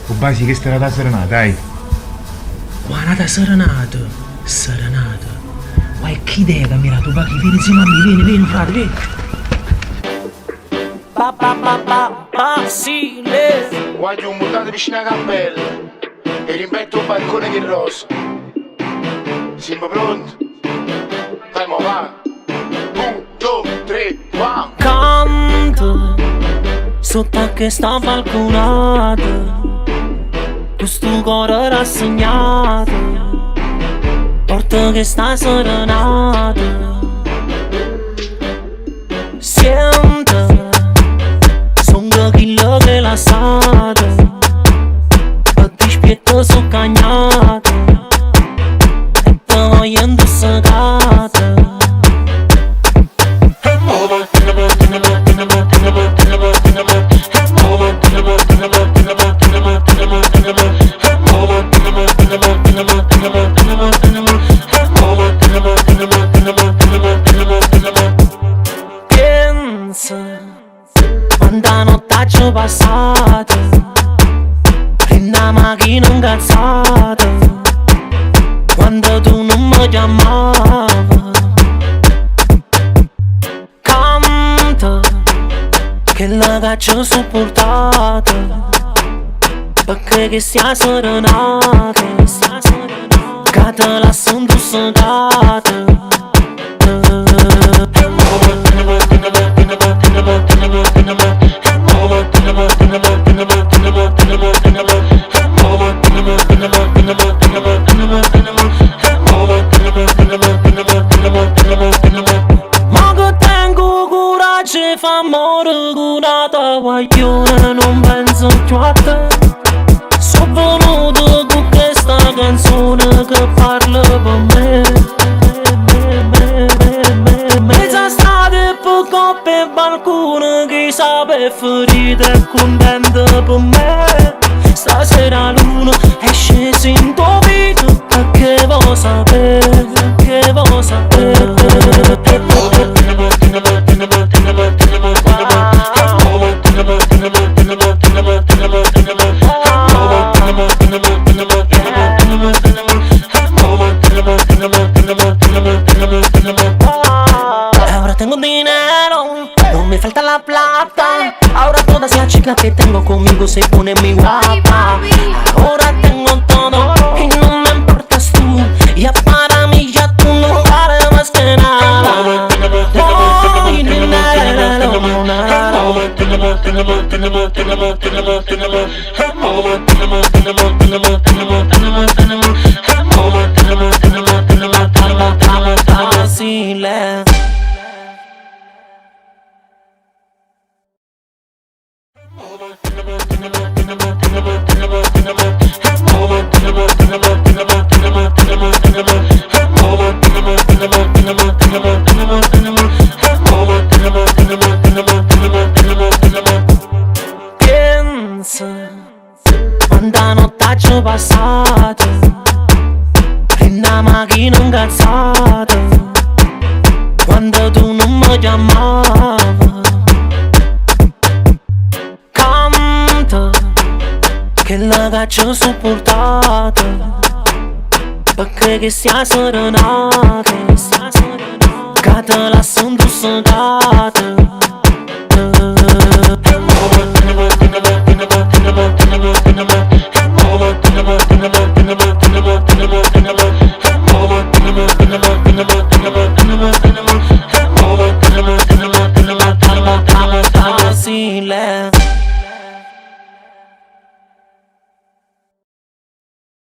O basi che sarà da serenata, dai. Guarda serenata, serenata. Guai che idea che mi era tu, Bachi, vieni insieme a me, vieni frate, vieni. Basile. Guaglio un mutante vicino a cappella e rimetto un balcone di rosa. Siamo pronti? Dai, mo va. 1, 2, 3, va. Canta sotto a questa balconata, questo cuore rassegnato porta che sta serenata. Sente songa quello che la sata e ti spietta su cagnata e poi indossata. Pensa quando nottaccio passata in una macchina incazzata, quando tu non mi chiamavi. Canta che la caccia sopportata perché che sia serenata, che te la sento segata. Ma che tengo coraggio e fa amore con una guaglione, non penso più a te. Sono venuto con questa canzone che parla per me. Mezza strada e per coppe e balcone, chi sa per ferite e contenta per me. Stasera la luna è scesa in tuo vita, perché vuoi sapere, che vuoi sapere. Ahora tengo dinero, no me falta la plata. Ahora todas las chicas que tengo conmigo se ponen muy guapa. Ahora tengo todo y no me importas tú. Ya para mí ya tú no vales más que nada. Ay, Basile. Pensa quando nottaccio passata in una macchina incazzata, quando tu non mi chiamavi. Canta che la caccia sopportata perché che sia serenata, che te la sento segata.